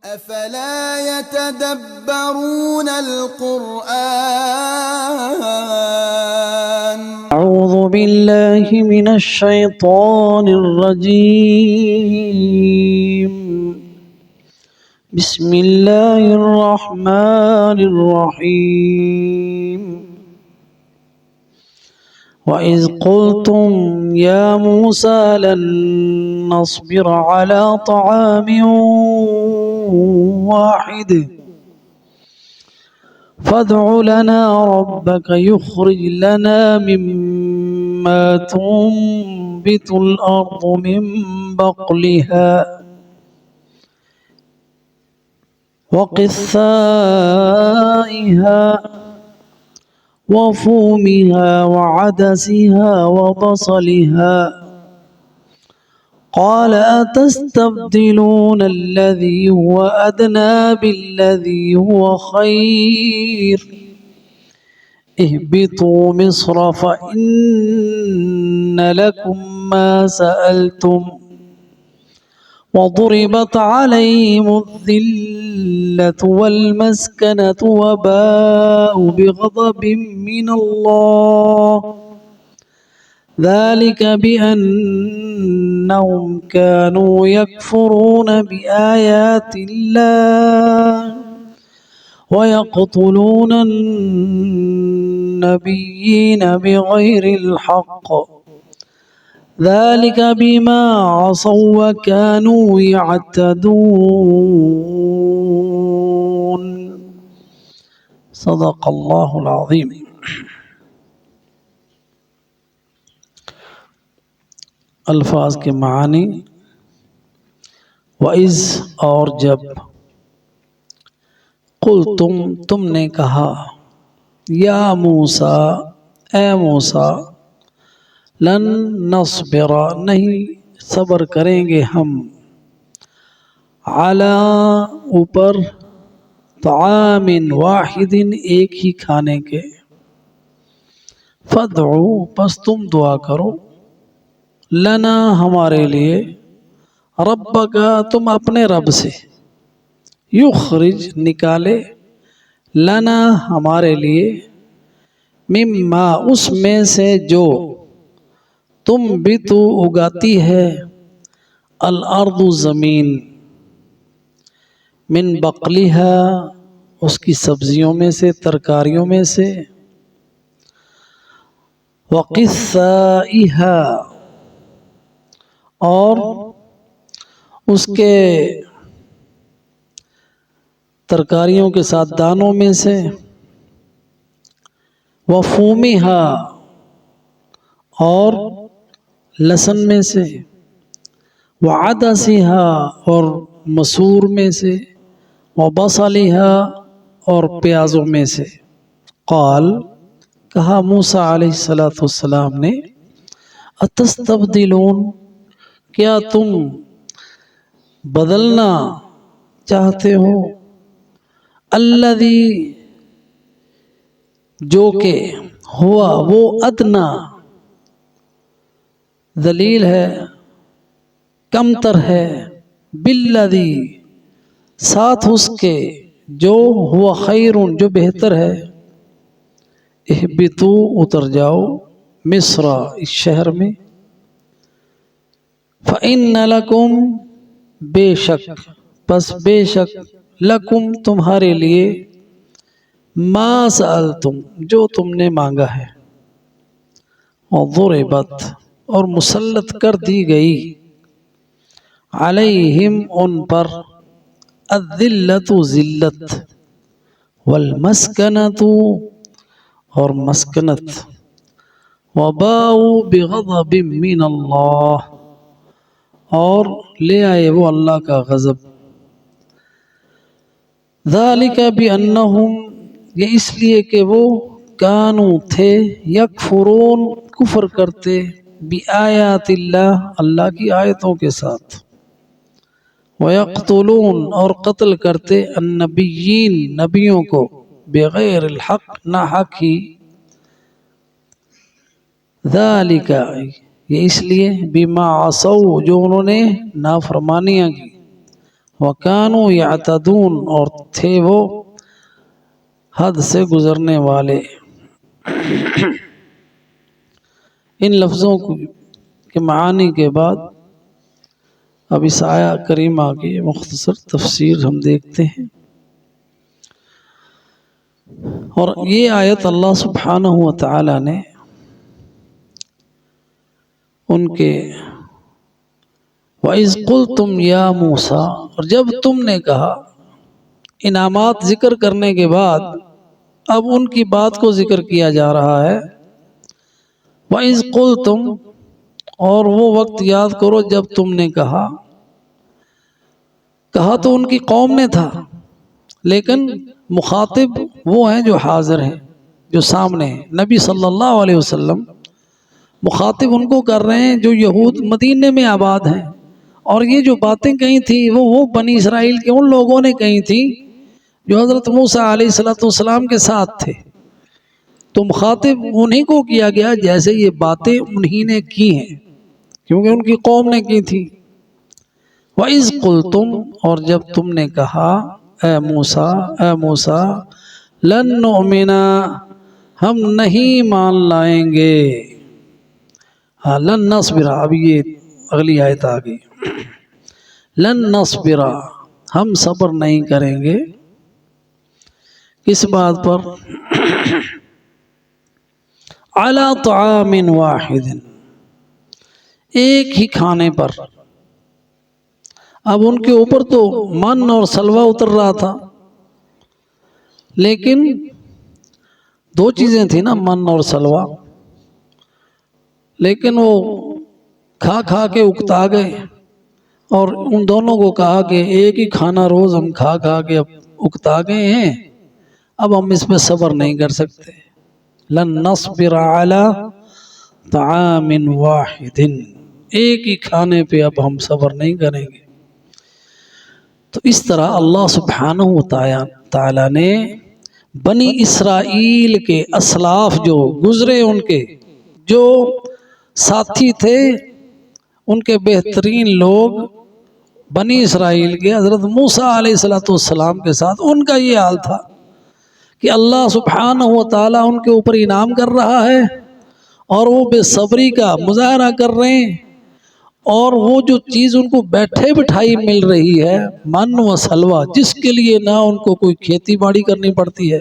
أفلا يتدبرون القرآن أعوذ بالله من الشيطان الرجيم بسم الله الرحمن الرحيم وإذ قلتم يا موسى لن نصبر على طعام واحد فادع لنا ربك يخرج لنا مما تنبت الأرض من بقلها وقثائها وفومها وعدسها وبصلها قال أتستبدلون الذي هو أدنى بالذي هو خير اهبطوا مصر فإن لكم ما سألتم وضربت عليهم الذلة والمسكنة وباءوا بغضب من الله ذلك بأنهم كانوا يكفرون بآيات الله ويقتلون النبيين بغير الحق ذلك بما عصوا وكانوا يعتدون صدق الله العظيم. الفاظ کے معانی وَإِذْ اور جب قُلْتُمْ تم نے کہا یا موسیٰ اے موسیٰ لن نصبر نہیں صبر کریں گے ہم علی اوپر طعام واحد ایک ہی کھانے کے فادعو پس تم دعا کرو لنا ہمارے لیے ربک تم اپنے رب سے یخرج نکالے لنا ہمارے لیے مما اس میں سے جو تم بھی تو اگاتی ہے الارض زمین من بقلها اس کی سبزیوں میں سے ترکاریوں میں سے وقثائها اور اس کے ترکاریوں کے ساتھ دانوں میں سے وفومها اور لہسن میں سے وعدسها اور مسور میں سے وبصلها اور پیازوں میں سے قال کہا موسیٰ علیہ السلام نے اتستبدلون کیا تم بدلنا چاہتے ہو الذی جو کہ ہوا وہ ادنا ذلیل ہے کم تر ہے بالذی ساتھ اس کے جو ہوا خیر جو بہتر ہے اہبتو اتر جاؤ مصر اس شہر میں فإن لکم بے شک پس بے شک لکم تمہارے لیے ما سألتم جو تم نے مانگا ہے وضربت اور مسلط کر دی گئی علیہم ان پر الذلت ذلت والمسکنت اور مسکنت وباؤ بغضب من اللہ اور لے آئے وہ اللہ کا غضب ذالک بانہم یہ اس لیے کہ وہ کانو تھے یکفرون کفر کرتے بآیات اللہ اللہ کی آیتوں کے ساتھ وَيَقْتُلُونَ اور قتل کرتے النبیین نبیوں کو بغیر الحق نہ حق ہی ذالک یہ اس لیے بما عصوا جو انہوں نے نافرمانیاں کی وَكَانُوا يَعْتَدُونَ اور تھے وہ حد سے گزرنے والے۔ ان لفظوں کے معانی کے بعد اب اس آیہ کریمہ کی مختصر تفسیر ہم دیکھتے ہیں۔ اور یہ آیت اللہ سبحانہ و تعالی نے ان کے وَإِذْ قُلْتُمْ يَا مُوسَىٰ، اور جب تم نے کہا، انعامات ذکر کرنے کے بعد اب ان کی بات کو ذکر کیا جا رہا ہے۔ وَإِذْ قُلْتُمْ، اور وہ وقت یاد کرو جب تم نے کہا تو ان کی قوم نے تھا، لیکن مخاطب وہ ہیں جو حاضر ہیں، جو سامنے ہیں۔ نبی صلی اللہ علیہ وسلم مخاطب ان کو کر رہے ہیں جو یہود مدینے میں آباد ہیں، اور یہ جو باتیں کہی تھی وہ بنی اسرائیل کے ان لوگوں نے کہی تھی جو حضرت موسیٰ علیہ السلام کے ساتھ تھے۔ تو مخاطب انہی کو کیا گیا جیسے یہ باتیں انہی نے کی ہیں، کیونکہ ان کی قوم نے کی تھی۔ وَإِذْ قُلْتُمْ، اور جب تم نے کہا، اے موسیٰ لَن نُؤْمِنَ، ہم نہیں مان لائیں گے، لَن نَصْبِرَ، اب یہ اگلی آیت آ گئی، لَن نَصْبِرَ، ہم صبر نہیں کریں گے، کس بات پر؟ عَلَىٰ طَعَامٍ وَاحِدٍ، ایک ہی کھانے پر۔ اب ان کے اوپر تو من اور سلوہ اتر رہا تھا، لیکن دو چیزیں تھیں نا، من اور سلوہ، لیکن وہ کھا کے اکتا گئے، اور ان دونوں کو کہا کہ ایک ہی کھانا روز ہم کھا کے اب اکتا گئے ہیں، اب ہم اس پہ صبر نہیں کر سکتے۔ لن نصبر علی طعام واحد، ایک ہی کھانے پہ اب ہم صبر نہیں کریں گے۔ تو اس طرح اللہ سبحانہ و تعالی نے بنی اسرائیل کے اسلاف جو گزرے، ان کے جو ساتھی تھے، ان کے بہترین لوگ بنی اسرائیل کے حضرت موسیٰ علیہ السلام کے ساتھ ان کا یہ حال تھا کہ اللہ سبحانہ و تعالی ان کے اوپر انعام کر رہا ہے، اور وہ بے صبری کا مظاہرہ کر رہے ہیں، اور وہ جو چیز ان کو بیٹھے بٹھائی مل رہی ہے، من و سلوہ، جس کے لیے نہ ان کو کوئی کھیتی باڑی کرنی پڑتی ہے،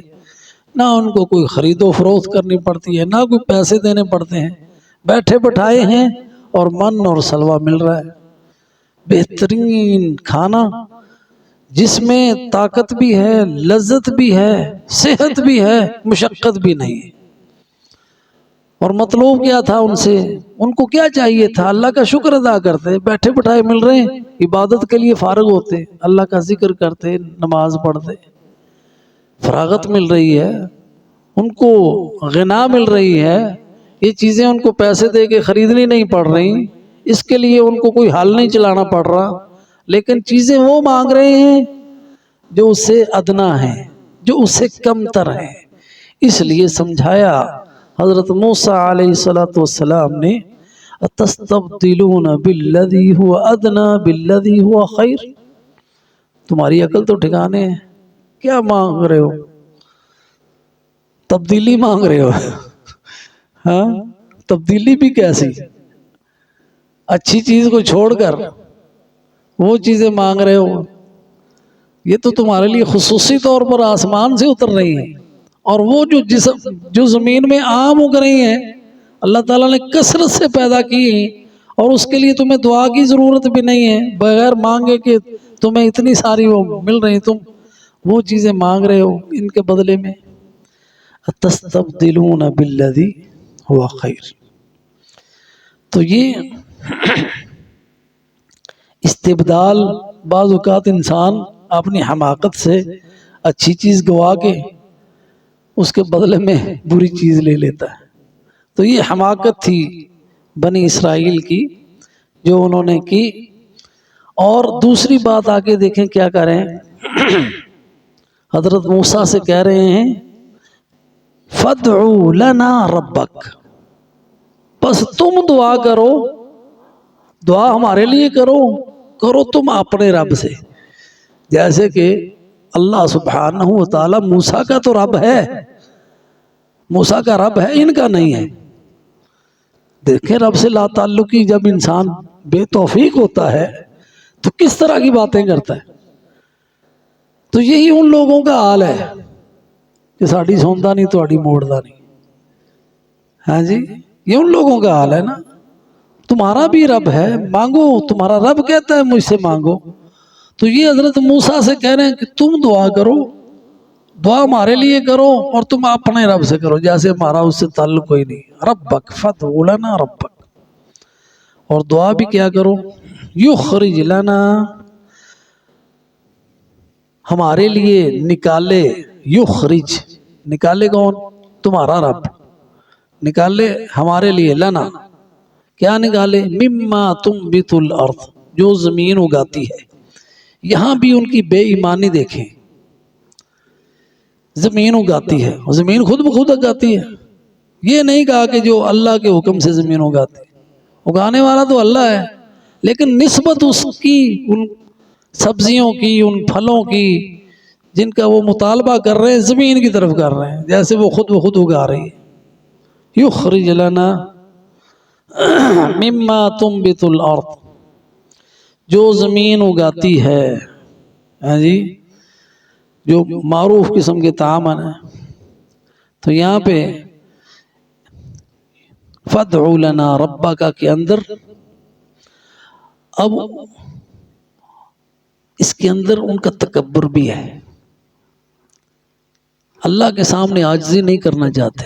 نہ ان کو کوئی خرید و فروخت کرنی پڑتی ہے، نہ کوئی پیسے دینے پڑتے ہیں، بیٹھے بٹھائے ہیں اور من اور سلوہ مل رہا ہے، بہترین کھانا جس میں طاقت بھی ہے، لذت بھی ہے، صحت بھی ہے، مشقت بھی نہیں ہے۔ اور مطلوب کیا تھا ان سے؟ ان کو کیا چاہیے تھا؟ اللہ کا شکر ادا کرتے، بیٹھے بٹھائے مل رہے ہیں، عبادت کے لیے فارغ ہوتے، اللہ کا ذکر کرتے، نماز پڑھتے، فراغت مل رہی ہے، ان کو غنا مل رہی ہے، یہ چیزیں ان کو پیسے دے کے خریدنی نہیں پڑ رہی، اس کے لیے ان کو کوئی حال نہیں چلانا پڑ رہا، لیکن چیزیں وہ مانگ رہے ہیں جو اس سے ادنا ہیں، جو اس سے کم تر ہیں۔ اس لیے سمجھایا حضرت موسیٰ علیہ السلام نے، أَتَسْتَبْدِلُونَ بِالَّذِي هُوَ أَدْنَى بِالَّذِي هُوَ خَيْرٌ، تمہاری عقل تو ٹھکانے ہے، کیا مانگ رہے ہو؟ تبدیلی مانگ رہے ہو؟ ہاں، تبدیلی بھی کیسی؟ اچھی چیز کو چھوڑ کر وہ چیزیں مانگ رہے ہو، یہ تو تمہارے لیے خصوصی طور پر آسمان سے اتر رہی ہیں، اور وہ جو زمین میں عام اگ رہی ہیں، اللہ تعالیٰ نے کثرت سے پیدا کی ہیں، اور اس کے لیے تمہیں دعا کی ضرورت بھی نہیں ہے، بغیر مانگے کہ تمہیں اتنی ساری وہ مل رہی، تم وہ چیزیں مانگ رہے ہو ان کے بدلے میں۔ أَتَسْتَبْدِلُونَ بِالَّذِي هُوَ خَيْرٌ، تو یہ استبدال، بعض اوقات انسان اپنی حماقت سے اچھی چیز گوا کے اس کے بدلے میں بری چیز لے لیتا ہے، تو یہ حماقت تھی بنی اسرائیل کی جو انہوں نے کی۔ اور دوسری بات آگے دیکھیں کیا کہہ رہے ہیں، حضرت موسیٰ سے کہہ رہے ہیں فَادْعُوا لَنَا رَبَّكَ، بس تم دعا کرو، دعا ہمارے لیے کرو تم اپنے رب سے، جیسے کہ اللہ سبحانہ و تعالی موسیٰ کا تو رب ہے، موسیٰ کا رب ہے، ان کا نہیں ہے۔ دیکھیں رب سے لا تعلقی جب انسان بے توفیق ہوتا ہے تو کس طرح کی باتیں کرتا ہے۔ تو یہی ان لوگوں کا حال ہے کہ ساڑی سوندا نہیں تہاڈی موڑدا نہیں۔ ہاں جی، یہ ان لوگوں کا حال ہے نا۔ تمہارا بھی رب ہے، مانگو، تمہارا رب کہتا ہے مجھ سے مانگو۔ تو یہ حضرت موسیٰ سے کہہ رہے ہیں کہ تم دعا کرو، دعا ہمارے لیے کرو اور تم اپنے رب سے کرو، جیسے ہمارا اس سے تعلق کوئی نہیں۔ ربک فادع لنا ربک، اور دعا بھی کیا کرو، یخرج لنا، ہمارے لیے نکالے، یخرج، نکالے کون؟ تمہارا رب نکالے ہمارے لیے، لنا کیا نکالے؟ مما تنبت الارض، جو زمین اگاتی ہے۔ یہاں بھی ان کی بے ایمانی دیکھیں، زمین اگاتی ہے، زمین خود بخود اگاتی ہے۔ یہ نہیں کہا کہ جو اللہ کے حکم سے زمین اگاتی ہے، اگانے والا تو اللہ ہے، لیکن نسبت اس کی ان سبزیوں کی، ان پھلوں کی جن کا وہ مطالبہ کر رہے ہیں، زمین کی طرف کر رہے ہیں، جیسے وہ خود بخود اگا رہی ہے۔ یخرج لنا مما تنبت الارض، جو زمین اگاتی ہے، ہاں جی، جو معروف قسم کے طعام ہیں۔ تو یہاں پہ فادع لنا ربک کے اندر اب اس کے اندر ان کا تکبر بھی ہے، اللہ کے سامنے عاجزی نہیں کرنا چاہتے،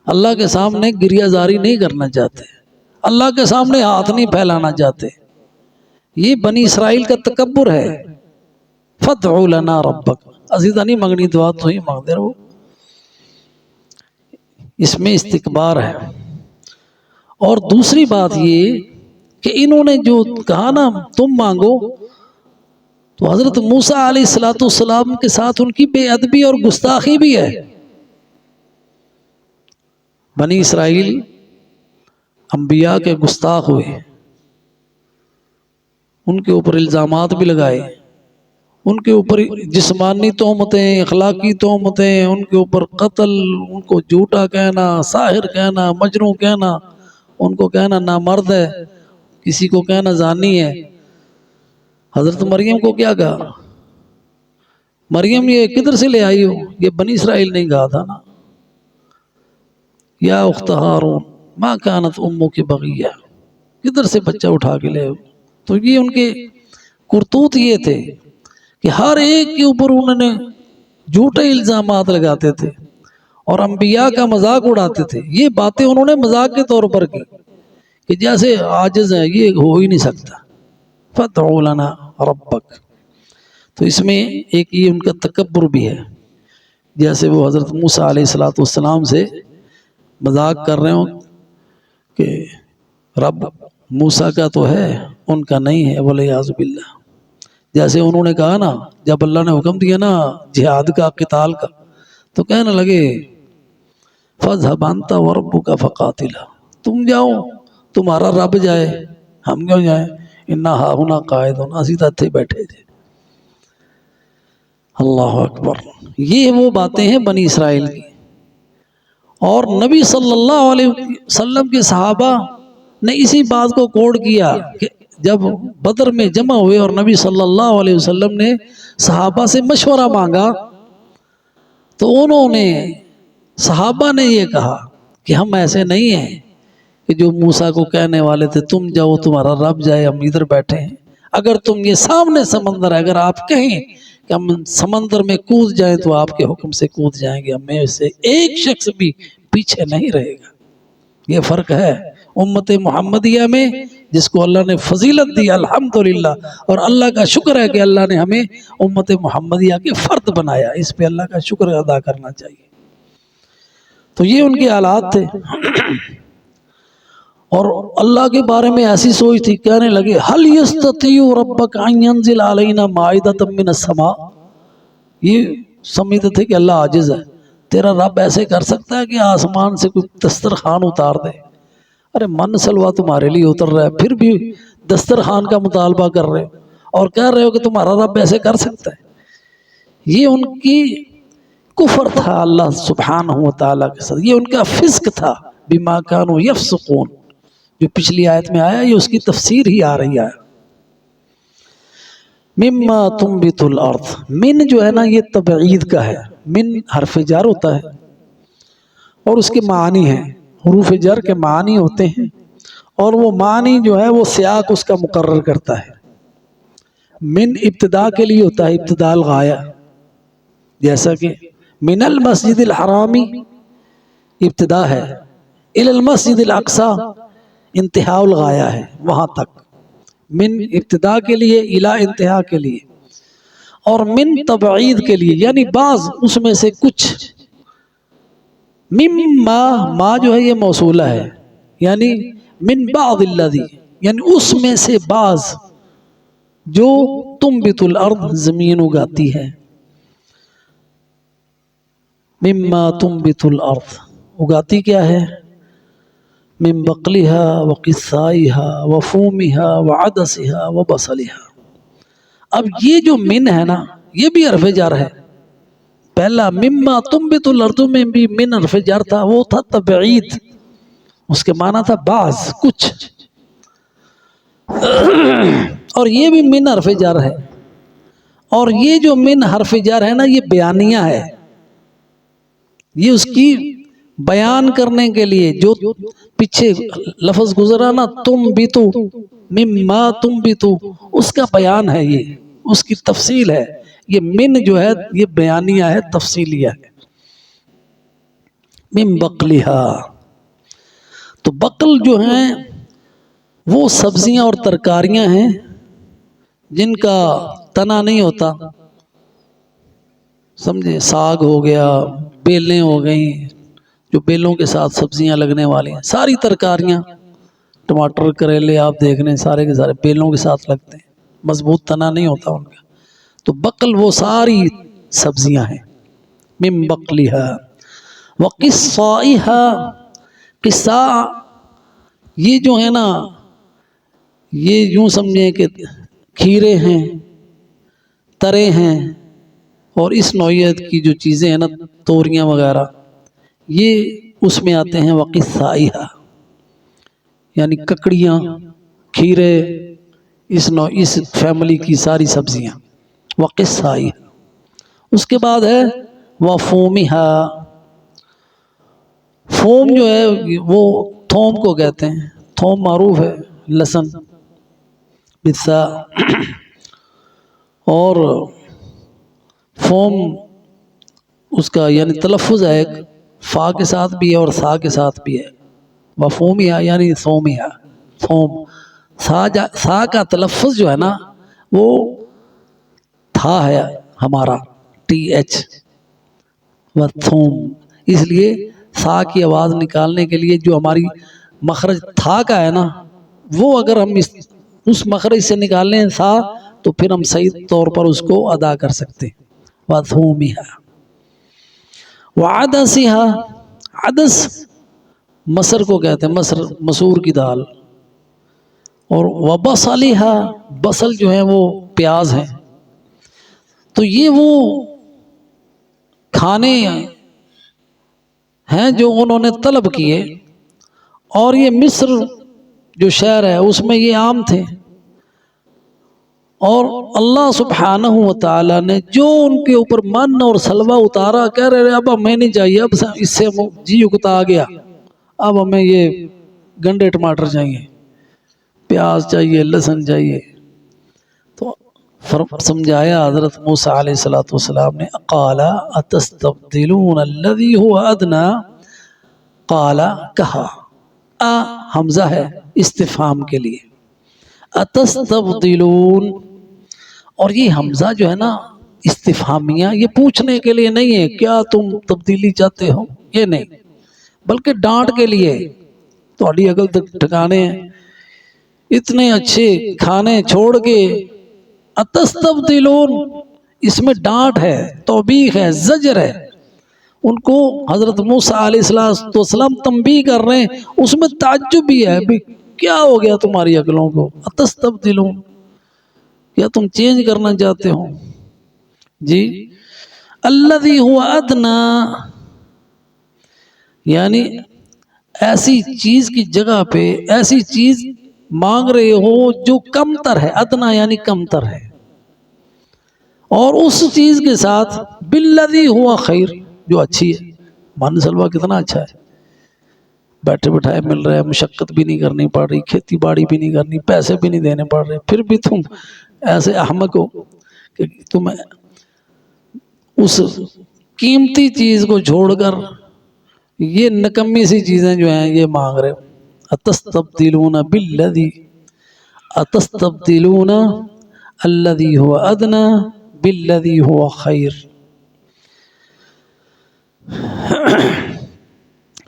اللہ کے سامنے گریہ زاری نہیں کرنا چاہتے، اللہ کے سامنے ہاتھ نہیں پھیلانا چاہتے۔ یہ بنی اسرائیل کا تکبر ہے۔ فادع لنا ربک، اسی طرح نہیں منگنی دعا تو ہی مانگتے رہو، اس میں استکبار ہے۔ اور دوسری بات یہ کہ انہوں نے جو کہا نا تم مانگو، تو حضرت موسیٰ علیہ السلام کے ساتھ ان کی بے ادبی اور گستاخی بھی ہے۔ بنی اسرائیل انبیاء کے گستاخ ہوئے، ان کے اوپر الزامات بھی لگائے، ان کے اوپر جسمانی تہمتیں، اخلاقی تہمتیں، ان کے اوپر قتل، ان کو جھوٹا کہنا، ساحر کہنا، مجنون کہنا، ان کو کہنا نامرد ہے، کسی کو کہنا زانی ہے۔ حضرت مریم کو کیا کہا؟ مریم یہ کدھر سے لے آئی ہو؟ یہ بنی اسرائیل نہیں کہا تھا نا، یا اخت ہارون ما کانت امک بغیہ، کدھر سے بچہ اٹھا کے لے ہو؟ تو یہ ان کے کرتوت یہ تھے کہ ہر ایک کے اوپر انہوں نے جھوٹے الزامات لگاتے تھے اور انبیاء کا مذاق اڑاتے تھے۔ یہ باتیں انہوں نے مذاق کے طور پر کی کہ جیسے عاجز ہیں، یہ ہو ہی نہیں سکتا۔ فادع لنا ربک، تو اس میں ایک یہ ان کا تکبر بھی ہے، جیسے وہ حضرت موسیٰ علیہ السلام سے مذاق کر رہے ہوں کہ رب موسیٰ کا تو ہے، ان کا نہیں ہے، والعیاذ باللہ۔ جیسے انہوں نے کہا نا، جب اللہ نے حکم دیا نا جہاد کا، قتال کا، تو کہنے لگے فاذهب انت وربک فقاتلا، تم جاؤ، تمہارا رب جائے، ہم کیوں جائیں؟ انا ہاہنا قاعدون، اسی تھے بیٹھے تھے۔ اللہ اکبر۔ یہ وہ باتیں ہیں بنی اسرائیل کی۔ اور نبی صلی اللہ علیہ وسلم کے صحابہ نے اسی بات کو کوڈ کیا کہ جب بدر میں جمع ہوئے اور نبی صلی اللہ علیہ وسلم نے صحابہ سے مشورہ مانگا، تو انہوں نے، صحابہ نے یہ کہا کہ ہم ایسے نہیں ہیں کہ جو موسیٰ کو کہنے والے تھے تم جاؤ تمہارا رب جائے، ہم ادھر بیٹھے ہیں۔ اگر تم یہ سامنے سمندر ہے، اگر آپ کہیں کہ ہم سمندر میں کود جائیں تو آپ کے حکم سے کود جائیں گے، ہمیں سے ایک شخص بھی پیچھے نہیں رہے گا۔ یہ فرق ہے امت محمدیہ میں، جس کو اللہ نے فضیلت دی الحمدللہ، اور اللہ کا شکر ہے کہ اللہ نے ہمیں امت محمدیہ کے فرد بنایا، اس پہ اللہ کا شکر ادا کرنا چاہیے۔ تو یہ ان کے حالات تھے، اور اللہ کے بارے میں ایسی سوچ تھی، کہنے لگے هل يستطيع ربك ان ينزل علينا مائدة من السماء، یہ سمجھتے تھے کہ اللہ عاجز ہے، تیرا رب ایسے کر سکتا ہے کہ آسمان سے کوئی دسترخوان اتار دے؟ ارے من سلوا تمہارے لیے اتر رہا ہے، پھر بھی دسترخوان کا مطالبہ کر رہے، اور کہہ رہے ہو کہ تمہارا رب ایسے کر سکتا ہے. یہ ان کی کفر تھا اللہ سبحانہ و تعالیٰ کے ساتھ، یہ ان کا فسق تھا. بما کانوا یفسقون، جو پچھلی آیت میں آیا یہ اس کی تفسیر ہی آ رہی ہے. مما تنبت الارض، من جو ہے نا یہ تبعید کا ہے. من حرف جر ہوتا ہے اور اس کے معنی ہیں، حروف جر کے معنی ہوتے ہیں، اور وہ معنی جو ہے وہ سیاق اس کا مقرر کرتا ہے. من ابتدا کے لیے ہوتا ہے، ابتدا الغایہ، جیسا کہ من المسجد الحرامی ابتدا ہے، الی المسجد الاقصی انتہا الغایہ ہے، وہاں تک. من ابتدا کے لیے، الی انتہا کے لیے. اور من تبعید کے لیے، یعنی بعض اس میں سے کچھ. مما، ما جو ہے یہ موصولہ ہے، یعنی من بعض الذی، یعنی اس میں سے بعض جو تنبت الارض زمین اگاتی ہے. مما تنبت الارض اگاتی کیا ہے؟ من بقلها وقثائها وفومها وعدسها وبصلها. اب یہ جو من ہے نا یہ بھی حرف جر ہے. پہلا مما تنبت الارض میں بھی من حرف جر تھا، وہ تھا تبعید، اس کے معنی تھا بعض، کچھ. اور یہ بھی من حرف جر ہے. اور یہ جو من حرف جر ہے نا یہ بیانیہ ہے، یہ اس کی بیان کرنے کے لیے جو پیچھے لفظ گزرا نا تم بیتو، مما تم بیتو، اس کا بیان ہے، یہ اس کی تفصیل ہے. یہ من جو ہے یہ بیانیہ ہے، تفصیلیہ ہے. من بقلہا، تو بقل جو ہیں وہ سبزیاں اور ترکاریاں ہیں جن کا تنا نہیں ہوتا، سمجھے؟ ساگ ہو گیا، بیلیں ہو گئیں جو بیلوں کے ساتھ سبزیاں لگنے والی ہیں، ساری ترکاریاں، ٹماٹر کریلے آپ دیکھ رہے ہیں سارے کے سارے بیلوں کے ساتھ لگتے ہیں، مضبوط تنا نہیں ہوتا ان کا. تو بقل وہ ساری سبزیاں ہیں. من بقلہا وقصائہا، قصاء یہ جو ہے نا یہ یوں سمجھیں کہ کھیرے ہیں، ترے ہیں، اور اس نوعیت کی جو چیزیں ہیں نا توریاں وغیرہ یہ اس میں آتے ہیں. وقصائہا یعنی ککڑیاں، کھیرے، اس فیملی کی ساری سبزیاں. وقصائہا. اس کے بعد ہے وفومہا، فوم جو ہے وہ تھوم کو کہتے ہیں، تھوم معروف ہے، لہسن بسا. اور فوم اس کا یعنی تلفظ ہے، ایک فا کے ساتھ بھی ہے اور سا کے ساتھ بھی ہے. وفومہا یعنی ثومہا، تھوم. سا کا تلفظ جو ہے نا وہ تھا ہے ہمارا TH و تھوم، اس لیے سا کی آواز نکالنے کے لیے جو ہماری مخرج تھا کا ہے نا وہ اگر ہم اس مخرج سے نکال لیں سا تو پھر ہم صحیح طور پر اس کو ادا کر سکتے ہیں. وَثُومِهَا وَعَدَسِهَا، عدس مسر کو کہتے ہیں، مسور کی دال. اور وَبَصَلِهَا، بصل جو ہے وہ پیاز ہیں. تو یہ وہ کھانے ہیں جو انہوں نے طلب کیے، اور یہ مصر جو شہر ہے اس میں یہ عام تھے. اور اللہ سبحانہ و تعالیٰ نے جو ان کے اوپر من اور سلوہ اتارا، کہہ رہے اب ہمیں نہیں چاہیے، اب اس سے جی اکتا آ گیا، اب ہمیں یہ گنڈے ٹماٹر چاہیے، پیاز چاہیے، لہسن چاہیے. تو سمجھایا حضرت موسیٰ علیہ السلام نے، قال اتستبدلون الذی هو ادنی، قال کہا، حمزہ ہے استفہام کے لیے، اتستبدلون. اور یہ حمزہ جو ہے نا استفہامیہ، یہ پوچھنے کے لیے نہیں ہے کیا تم تبدیلی چاہتے ہو، یہ نہیں، بلکہ ڈانٹ کے لیے. تھوڑی عقل تک ٹھکانے ہیں، اتنے اچھے کھانے چھوڑ کے اتستبدلون، اس میں ڈانٹ ہے، توبیخ ہے، زجر ہے. ان کو حضرت موسیٰ علیہ السلام تنبیہ کر رہے ہیں، اس میں تعجب بھی ہے، کیا ہو گیا تمہاری عقلوں کو؟ اتستبدلون، یا تم چینج کرنا چاہتے ہو؟ جی الذی ہوا ادنا، یعنی ایسی چیز کی جگہ پہ ایسی چیز مانگ رہے ہو جو کم تر ہے، ادنا یعنی کم تر ہے، اور اس چیز کے ساتھ بالذی ہوا خیر، جو اچھی ہے۔ مان سلوا کتنا اچھا ہے، بیٹھے بٹھائے مل رہے ہیں، مشقت بھی نہیں کرنی پڑ رہی، کھیتی باڑی بھی نہیں کرنی، پیسے بھی نہیں دینے پڑ رہے، پھر بھی تم ایسے احمق ہو کہ تم اس قیمتی چیز کو چھوڑ کر یہ نکمی سی چیزیں جو ہیں یہ مانگ رہے ہو۔ اتستبدلون بالذی، اتستبدلون الذی هو ادنا بالذی هو خیر۔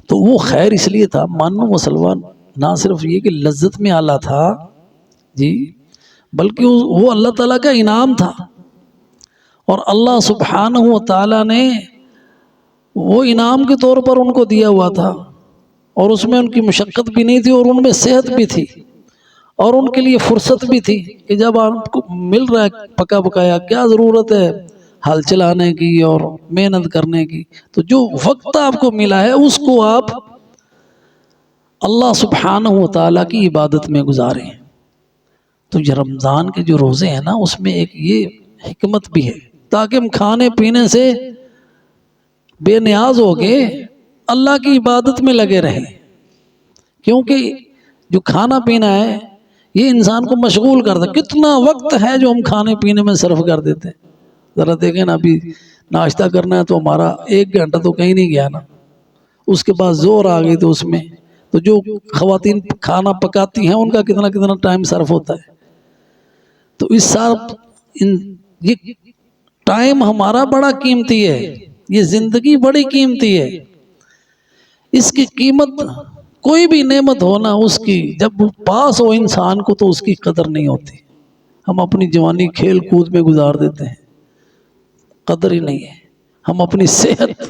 تو وہ خیر اس لیے تھا، مانو مسلمان، نہ صرف یہ کہ لذت میں اعلیٰ تھا جی، بلکہ وہ اللہ تعالیٰ کا انعام تھا، اور اللہ سبحانہ و تعالیٰ نے وہ انعام کے طور پر ان کو دیا ہوا تھا، اور اس میں ان کی مشقت بھی نہیں تھی، اور ان میں صحت بھی تھی، اور ان کے لیے فرصت بھی تھی کہ جب آپ کو مل رہا ہے پکا پکایا، کیا ضرورت ہے ہل چلانے کی اور محنت کرنے کی؟ تو جو وقت آپ کو ملا ہے اس کو آپ اللہ سبحانہ و تعالیٰ کی عبادت میں گزاریں۔ تو یہ رمضان کے جو روزے ہیں نا، اس میں ایک یہ حکمت بھی ہے تاکہ ہم کھانے پینے سے بے نیاز ہو کے اللہ کی عبادت میں لگے رہیں، کیونکہ جو کھانا پینا ہے یہ انسان کو مشغول کرتا ہے۔ کتنا وقت ہے جو ہم کھانے پینے میں صرف کر دیتے ہیں، ذرا دیکھیں نا، ابھی ناشتہ کرنا ہے تو ہمارا 1 گھنٹہ تو کہیں نہیں گیا نا، اس کے بعد زور آ گئی تو اس میں تو جو خواتین کھانا پکاتی ہیں ان کا کتنا کتنا ٹائم صرف ہوتا ہے۔ تو اس صرف یہ ٹائم ہمارا بڑا قیمتی ہے، یہ زندگی بڑی قیمتی ہے، اس کی قیمت کوئی بھی نعمت ہونا اس کی جب پاس ہو انسان کو تو اس کی قدر نہیں ہوتی۔ ہم اپنی جوانی کھیل کود میں گزار دیتے ہیں، قدر ہی نہیں ہے۔ ہم اپنی صحت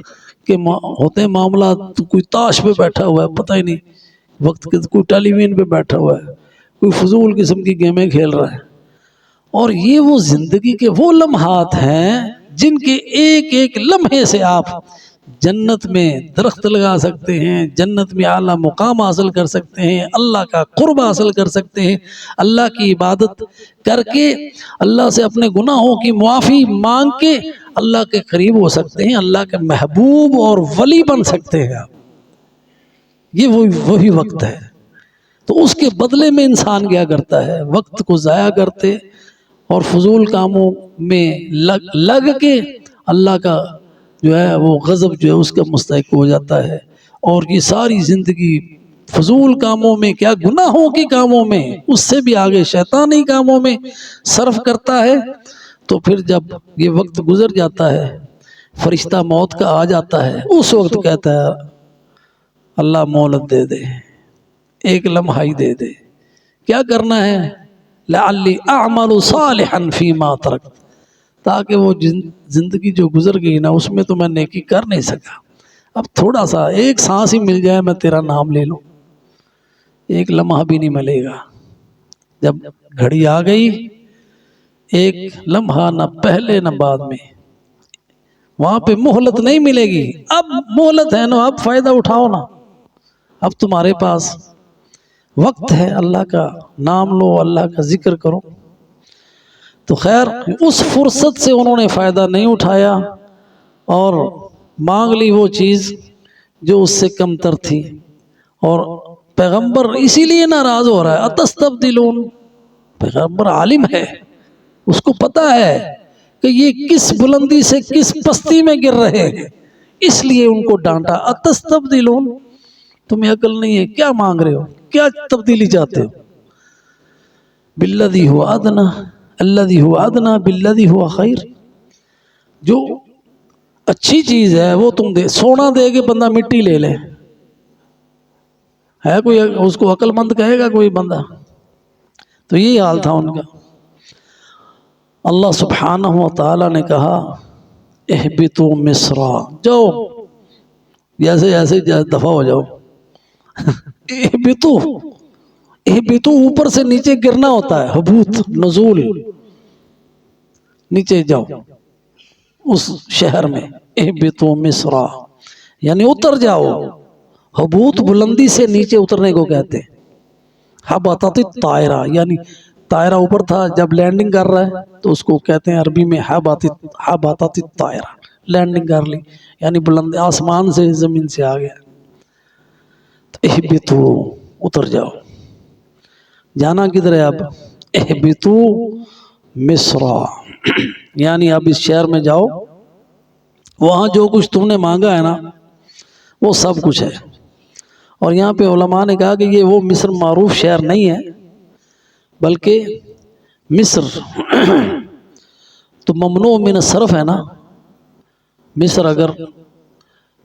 کے ہوتے ہیں معاملات، تو کوئی تاش پہ بیٹھا ہوا ہے پتہ ہی نہیں وقت کے، کوئی ٹیلی ویژن پہ بیٹھا ہوا ہے، کوئی فضول قسم کی گیمیں کھیل رہا ہے۔ اور یہ وہ زندگی کے وہ لمحات ہیں جن کے ایک ایک لمحے سے آپ جنت میں درخت لگا سکتے ہیں، جنت میں اعلیٰ مقام حاصل کر سکتے ہیں، اللہ کا قرب حاصل کر سکتے ہیں، اللہ کی عبادت کر کے اللہ سے اپنے گناہوں کی معافی مانگ کے اللہ کے قریب ہو سکتے ہیں، اللہ کے محبوب اور ولی بن سکتے ہیں آپ۔ یہ وہی وقت ہے۔ تو اس کے بدلے میں انسان کیا کرتا ہے؟ وقت کو ضائع کرتے اور فضول کاموں میں لگ کے اللہ کا جو ہے وہ غضب جو ہے اس کا مستحق ہو جاتا ہے، اور یہ ساری زندگی فضول کاموں میں، کیا گناہوں کے کاموں میں، اس سے بھی آگے شیطانی کاموں میں صرف کرتا ہے۔ تو پھر جب یہ وقت گزر جاتا ہے، فرشتہ موت کا آ جاتا ہے، اس وقت کہتا ہے اللہ مہلت دے دے، ایک لمحہ ہی دے دے، کیا کرنا ہے؟ لعلی اعمل صالحا فیما ترکت، تاکہ وہ زندگی جو گزر گئی نا اس میں تو میں نیکی کر نہیں سکا، اب تھوڑا سا ایک سانس ہی مل جائے میں تیرا نام لے لوں، ایک لمحہ بھی نہیں ملے گا۔ جب گھڑی آ گئی، ایک لمحہ نہ پہلے نہ بعد میں، وہاں پہ مہلت نہیں ملے گی۔ اب مہلت ہے نا، اب فائدہ اٹھاؤ نا، اب تمہارے پاس وقت ہے، اللہ کا نام لو، اللہ کا ذکر کرو۔ تو خیر اس فرصت سے انہوں نے فائدہ نہیں اٹھایا اور مانگ لی وہ چیز جو اس سے کم تر تھی، اور پیغمبر اسی لیے ناراض ہو رہا ہے۔ اتستبدلون، پیغمبر عالم ہے، اس کو پتہ ہے کہ یہ کس بلندی سے کس پستی میں گر رہے ہیں، اس لیے ان کو ڈانٹا۔ اتستبدلون، تمہیں عقل نہیں ہے، کیا مانگ رہے ہو، کیا تبدیلی چاہتے ہو؟ بالذی ہوا ادنا الذی ہوا ادنا بالذی ہوا خیر، جو اچھی چیز ہے وہ تم دے، سونا دے کے بندہ مٹی لے لے، ہے کوئی اس کو عقل مند کہے گا کوئی بندہ؟ تو یہی حال تھا ان کا۔ اللہ سبحانہ و تعالی نے کہا اہبطوا مصر، جاؤ، جیسے ایسے دفع ہو جاؤ۔ اہبطوا اوپر سے نیچے گرنا ہوتا ہے، حبوط، نزول، نیچے جاؤ اس شہر میں، اہبطوا مصر، یعنی اتر جاؤ. حبوط بلندی سے نیچے اترنے کو کہتے ہیں. حبطت الطائرہ، یعنی طائرہ اوپر تھا، جب لینڈنگ کر رہا ہے تو اس کو کہتے ہیں عربی میں حبطت الطائرہ، لینڈنگ کر لی، یعنی بلند آسمان سے زمین سے آ گیا. اہبطوا، اتر جاؤ. جانا کدھر ہے اب؟ اہبطوا مصر، یعنی اب اس شہر میں جاؤ، وہاں جو کچھ تم نے مانگا ہے نا وہ سب کچھ ہے. اور یہاں پہ علماء نے کہا کہ یہ وہ مصر معروف شہر نہیں ہے، بلکہ مصر تو ممنوع من الصرف ہے نا. مصر اگر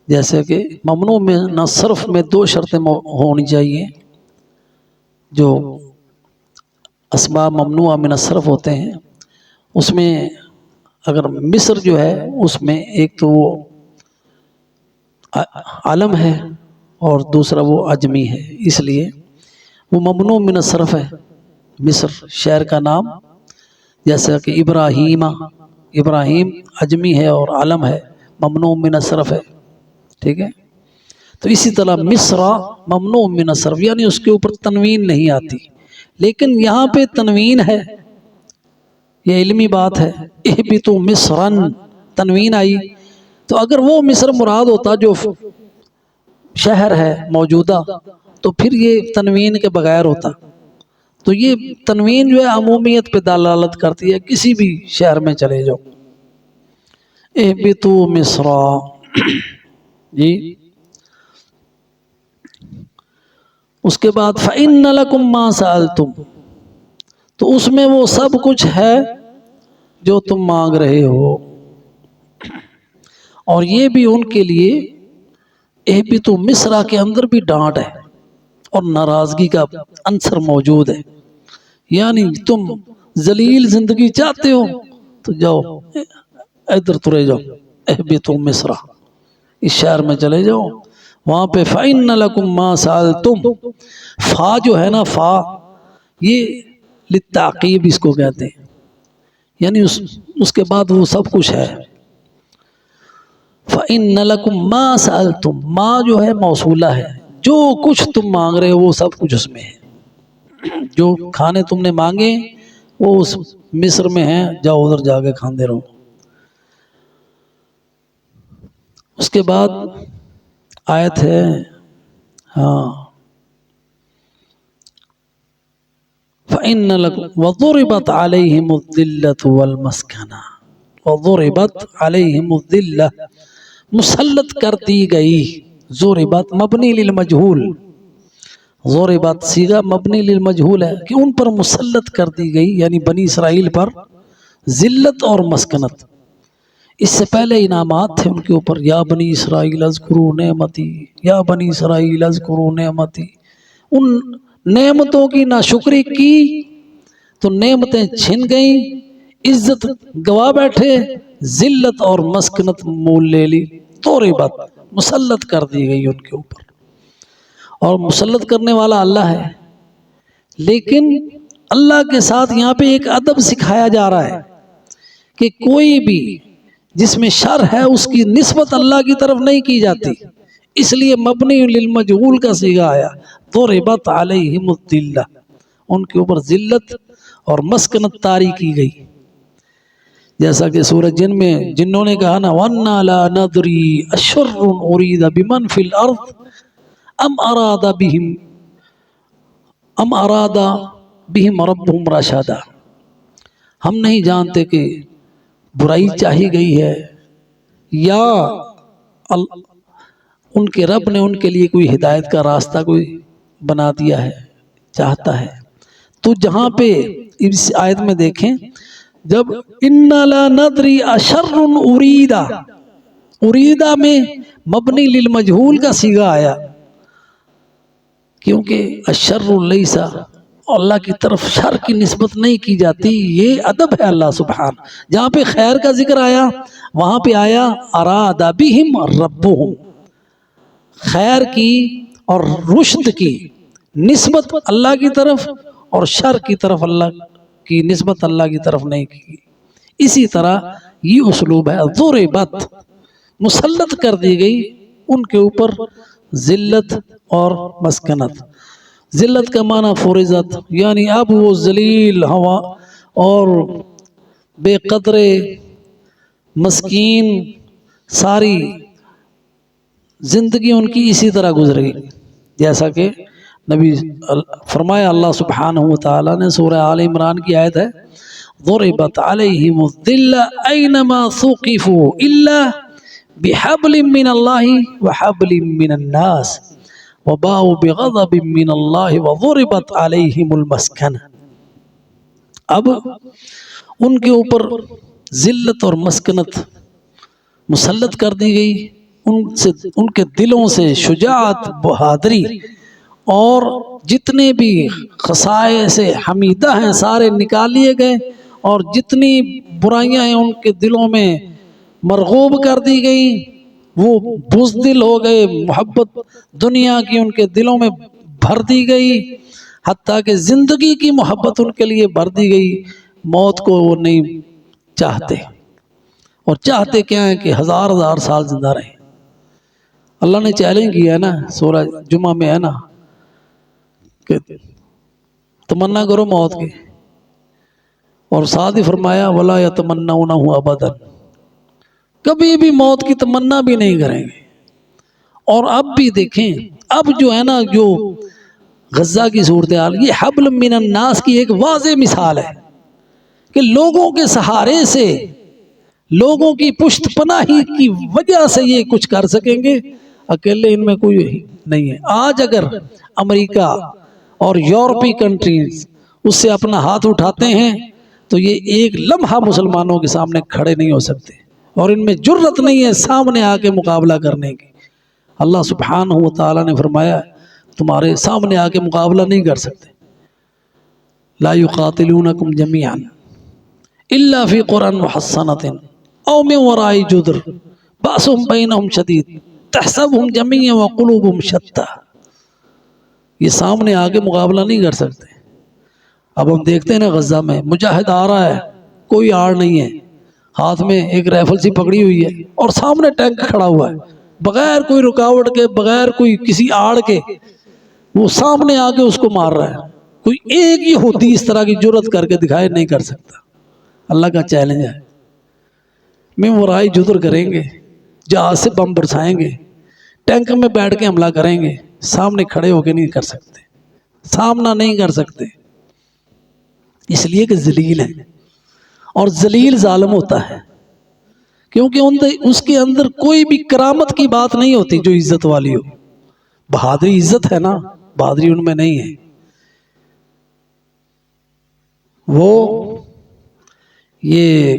جیسے کہ ممنوع من الصرف میں دو شرطیں ہونی چاہیے. جو اسباب ممنوع من الصرف ہوتے ہیں اس میں اگر مصر جو ہے اس میں ایک تو وہ علم ہے اور دوسرا وہ اجمی ہے، اس لیے وہ ممنوع من الصرف ہے. مصر شہر کا نام جیسا کہ ابراہیم اجمی ہے اور علم ہے، ممنوع من الصرف ہے. ٹھیک ہے، تو اسی طرح مصر ممنوع من الصرف، یعنی اس کے اوپر تنوین نہیں آتی، لیکن یہاں پہ تنوین ہے. یہ علمی بات ہے. اہبطوا مصرن، تنوین آئی، تو اگر وہ مصر مراد ہوتا جو شہر ہے موجودہ تو پھر یہ تنوین کے بغیر ہوتا. تو یہ تنوین جو ہے عمومیت پہ دلالت کرتی ہے، کسی بھی شہر میں چلے جاؤ. اہبطوا مصر، جی. اس کے بعد فَإِنَّ لَكُمْ مَا سَأَلْتُمْ، تو اس میں وہ سب کچھ ہے جو تم مانگ رہے ہو. اور یہ بھی ان کے لیے اہبطوا مصر کے اندر بھی ڈانٹ ہے اور ناراضگی کا عنصر موجود ہے. یعنی تم ذلیل زندگی چاہتے ہو تو جاؤ ادھر ترے جاؤ، اہبطوا مصر، اس شہر میں چلے جاؤ. وہاں پہ فَإِنَّ لَكُمْ مَا سَأَلْتُمْ، فا جو ہے نا، فا یہ للتعقیب اس کو کہتے ہیں، یعنی اس کے بعد وہ سب کچھ ہے. فَإِنَّ لَكُمْ مَا سَأَلْتُمْ، ما جو ہے موصولہ ہے، جو کچھ تم مانگ رہے ہو وہ سب کچھ اس میں ہے. جو کھانے تم نے مانگے وہ اس مصر میں ہیں، جاؤ ادھر جا کے کھاندے رہو. اس کے بعد آیت ہے، ہاں، فَإِنَّ لَكُمْ وَضُرِبَتْ عَلَيْهِمُ الذِّلَّةُ وَالْمَسْكَنَةُ، وَضُرِبَتْ عَلَيْهِمُ الذِّلَّةُ، مسلط کر دی گئی. ضربت مبنی للمجہول، ضربت صیغہ مبنی للمجہول ہے کہ ان پر مسلط کر دی گئی، یعنی بنی اسرائیل پر ذلت اور مسکنت. اس سے پہلے انعامات تھے ان کے اوپر، یا بنی اسرائیل اذکروا نعمتی، یا بنی اسرائیل اذکروا نعمتی. ان نعمتوں کی ناشکری کی تو نعمتیں چھن گئیں، عزت گوا بیٹھے، ذلت اور مسکنت مول لے لی. ضربت مسلط کر دی گئی ان کے اوپر، اور مسلط کرنے والا اللہ ہے. لیکن اللہ کے ساتھ یہاں پہ ایک ادب سکھایا جا رہا ہے کہ کوئی بھی جس میں شر ہے اس کی نسبت اللہ کی طرف نہیں کی جاتی، اس لیے مبنی للمجہول کا صیغہ آیا. ضربت علیہم الذلہ، ان کے اوپر ذلت اور مسکنت طاری کی گئی. جیسا کہ سورہ جن میں جنوں نے کہا نا، وَأَنَّا لَا نَدْرِي أَشَرٌّ أُرِيدَ بِمَنْ فِي الْأَرْضِ أَمْ أَرَادَ بِهِمْ رَبُّهُمْ رَشَادًا. ہم نہیں جانتے کہ برائی چاہی گئی ہے یا ان کے رب نے ان کے لیے کوئی ہدایت کا راستہ کوئی بنا دیا ہے، چاہتا ہے. تو جہاں پہ اس آیت میں دیکھیں، جب اِنَّا لَا نَدْرِي أَشَرٌّ أُرِيدَ، اریدہ میں مبنی للمجہول کا صیغہ آیا، کیونکہ الشر لیس، اللہ کی طرف شر کی نسبت نہیں کی جاتی. یہ ادب ہے اللہ سبحان. جہاں پہ خیر کا ذکر آیا وہاں پہ آیا اراد بہم ربہم، خیر کی اور رشد کی نسبت اللہ کی طرف، اور شر کی طرف اللہ کی نسبت اللہ کی طرف نہیں کی. اسی طرح یہ اسلوب ہے، ضربت، مسلط کر دی گئی ان کے اوپر ذلت اور مسکنت۔ ذلت کا معنی فرضت، یعنی اب وہ ذلیل ہوا اور بے قدر مسکین، ساری زندگی ان کی اسی طرح گزرے گی جیسا کہ نبی فرمایا اللہ سبحانہ وتعالی نے سورہ آل عمران کی آیت ہے، ضربت علیہم الذلہ اینما ثقفوا الا بحبل من اللہ وحبل من الناس وباؤوا بغضب من اللہ وضربت علیہم المسکنہ۔ اب ان کے اوپر ذلت اور مسکنت مسلط کر دی گئی، ان کے دلوں سے شجاعت، بہادری اور جتنے بھی خصائص حمیدہ ہیں سارے نکال لیے گئے، اور جتنی برائیاں ہیں ان کے دلوں میں مرغوب کر دی گئی، وہ بزدل ہو گئے، محبت دنیا کی ان کے دلوں میں بھر دی گئی، حتیٰ کہ زندگی کی محبت ان کے لیے بھر دی گئی، موت کو وہ نہیں چاہتے، اور چاہتے کیا ہیں کہ ہزار ہزار سال زندہ رہیں۔ اللہ نے چیلنج کیا ہے نا، سورہ جمعہ میں ہے نا کہ تمنا کرو موت کی، اور ساتھ ہی فرمایا وَلَا يَتَمَنَّوْنَهُ أَبَدًا، کبھی بھی موت کی تمنا بھی نہیں کریں گے۔ اور اب بھی دیکھیں، اب جو ہے نا جو غزہ کی صورتحال، یہ حبل من الناس کی ایک واضح مثال ہے کہ لوگوں کے سہارے سے، لوگوں کی پشت پناہی کی وجہ سے یہ کچھ کر سکیں گے، اکیلے ان میں کوئی نہیں ہے۔ آج اگر امریکہ اور یورپی کنٹریز اس سے اپنا ہاتھ اٹھاتے ہیں تو یہ ایک لمحہ مسلمانوں کے سامنے کھڑے نہیں ہو سکتے، اور ان میں جرت نہیں ہے سامنے آ کے مقابلہ کرنے کی۔ اللہ سبحانہ و تعالی نے فرمایا تمہارے سامنے آ کے مقابلہ نہیں کر سکتے۔ لا یقاتلونکم جمیعا الا فی قرى محصنۃ او من وراء جدر بأسهم بینہم شدید تحسبهم جمیعا وقلوبهم شتیٰ، یہ سامنے آ کے مقابلہ نہیں کر سکتے۔ اب ہم دیکھتے ہیں نا غزہ میں مجاہد آ رہا ہے، کوئی آڑ نہیں ہے، ہاتھ میں ایک رائفل سی پکڑی ہوئی ہے اور سامنے ٹینک کھڑا ہوا ہے، بغیر کوئی رکاوٹ کے، بغیر کوئی کسی آڑ کے وہ سامنے آ کے اس کو مار رہا ہے۔ کوئی ایک یہودی اس طرح کی جرت کر کے دکھائے نہیں کر سکتا۔ اللہ کا چیلنج ہے، من وراء جدر کریں گے، جہاز سے بم برسائیں گے، ٹینک میں بیٹھ کے حملہ کریں گے، سامنے کھڑے ہو کے نہیں کر سکتے، سامنا نہیں کر سکتے، اس لیے کہ ذلیل ہے، اور ذلیل ظالم ہوتا ہے، کیونکہ اس کے اندر کوئی بھی کرامت کی بات نہیں ہوتی جو عزت والی ہو۔ بہادری عزت ہے نا، بہادری ان میں نہیں ہے۔ وہ یہ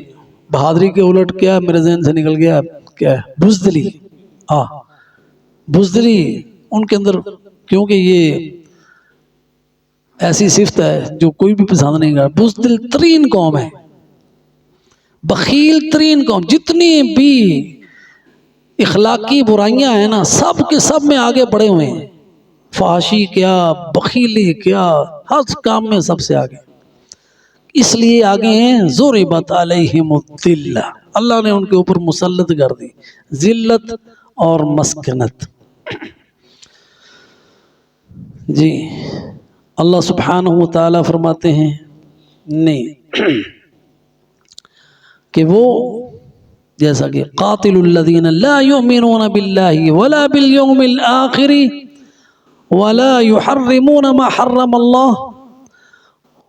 بہادری کے الٹ کیا میرے ذہن سے نکل گیا، کیا ہے؟ بزدلی۔ بزدلی ان کے اندر، کیونکہ یہ ایسی صفت ہے جو کوئی بھی پسند نہیں کرتا۔ بزدل ترین قوم ہے، بخیل ترین قوم، جتنی بھی اخلاقی برائیاں ہیں نا سب کے سب میں آگے بڑھے ہوئے ہیں، فحاشی کیا، بخیلی کیا، ہر کام میں سب سے آگے، اس لیے آگے ہیں۔ ضربت علیہم الذلہ، اللہ نے ان کے اوپر مسلط کر دی ذلت اور مسکنت۔ جی اللہ سبحانہ و تعالی فرماتے ہیں نہیں کہ وہ جیسا کہ قاتل الذین لا یؤمنون باللہ ولا بالیوم الآخر ولا يحرمون ما حرم اللہ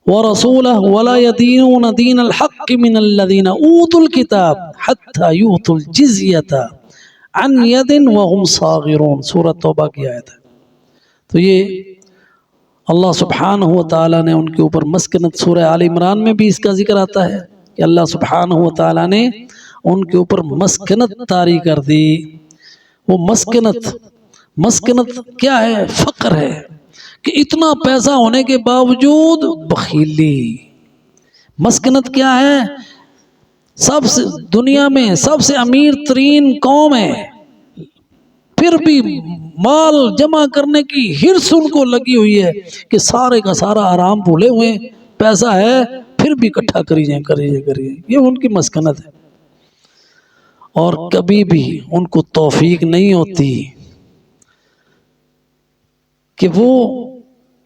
ورسولہ ولا يدینون دین الحق من الذین اوتوا الکتاب حتی یؤتوا الجزیۃ عن ید وهم صاغرون، سورہ توبہ کی آیت ہے۔ تو یہ اللہ سبحانہ و تعالیٰ نے ان کے اوپر مسکنت، سورہ آل عمران میں بھی اس کا ذکر آتا ہے کہ اللہ سبحانہ و تعالیٰ نے ان کے اوپر مسکنت طاری کر دی۔ وہ مسکنت کیا ہے؟ فقر ہے، کہ اتنا پیسہ ہونے کے باوجود بخیلی۔ مسکنت کیا ہے؟ سب سے دنیا میں سب سے امیر ترین قوم ہے، پھر بھی مال جمع کرنے کی ہرس ان کو لگی ہوئی ہے کہ سارے کا سارا آرام بھولے ہوئے، پیسہ ہے پھر بھی اکٹھا کری جائیں، یہ ان کی مسکنت ہے، اور کبھی بھی ان کو توفیق نہیں ہوتی کہ وہ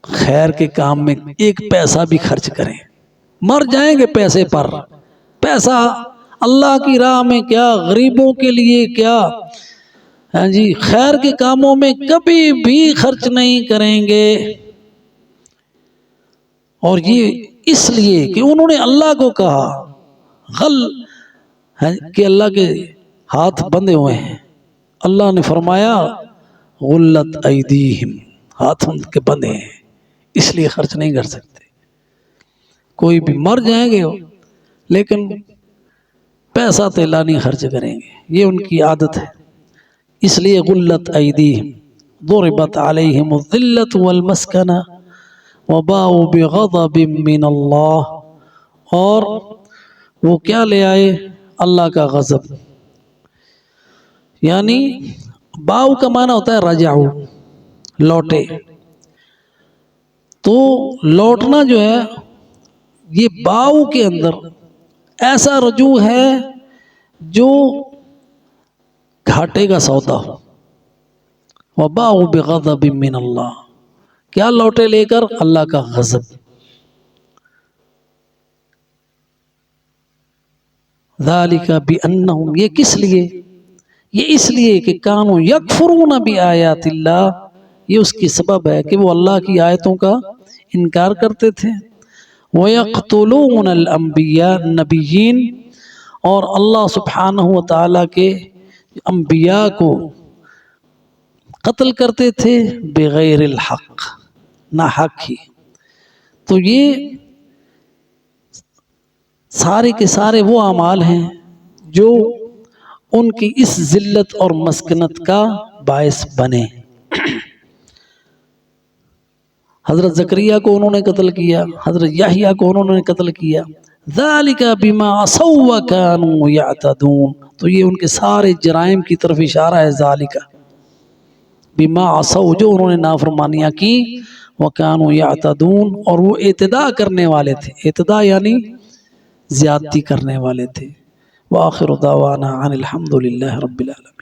خیر کے کام میں ایک پیسہ بھی خرچ کریں۔ مر جائیں گے پیسے پر، پیسہ اللہ کی راہ میں کیا، غریبوں کے لیے کیا، ہاں جی، خیر کے کاموں میں کبھی بھی خرچ نہیں کریں گے۔ اور یہ اس لیے کہ انہوں نے اللہ کو کہا، کہ اللہ کے ہاتھ بندھے ہوئے ہیں، اللہ نے فرمایا غلت ایدیہم، ہاتھ ان کے بندھے ہیں، اس لیے خرچ نہیں کر سکتے۔ کوئی بھی مر جائیں گے لیکن پیسہ تیلا نہیں خرچ کریں گے، یہ ان کی عادت ہے، اس لیے غلت ایدیہم ضربت علیہم الذلۃ والمسکنہ وباؤوا بغضب من اللہ، اور وہ کیا لے آئے؟ اللہ کا غضب۔ یعنی باؤ کا معنی ہوتا ہے رجعوا، لوٹے، تو لوٹنا جو ہے یہ باؤ کے اندر ایسا رجوع ہے جو گھاٹے کا سودا ہو۔ وباؤوا بغضب من اللہ، کیا لوٹے لے کر؟ اللہ کا غضب۔ ذالک بانہم، یہ کس لیے؟ یہ اس لیے کہ کانوا یکفرون بآیات اللہ، یہ اس کی سبب ہے کہ وہ اللہ کی آیتوں کا انکار کرتے تھے۔ وَيَقْتُلُونَ الْأَنْبِيَاءَ، نبیین اور اللہ سبحانہ وتعالیٰ کے انبیاء کو قتل کرتے تھے بغیر الحق، نہ حق ہی۔ تو یہ سارے کے سارے وہ اعمال ہیں جو ان کی اس ذلت اور مسکنت کا باعث بنے۔ حضرت زکریا کو انہوں نے قتل کیا، حضرت یحییٰ کو انہوں نے قتل کیا۔ ذالک بما عصوا وکانوا یعتدون، تو یہ ان کے سارے جرائم کی طرف اشارہ ہے۔ ذالک بما عصوا، جو انہوں نے نافرمانیاں کی، وکانوا یعتدون، اور وہ اعتداء کرنے والے تھے۔ اعتداء یعنی زیادتی کرنے والے تھے۔ وآخر دعوانا ان الحمد للہ رب العالمین۔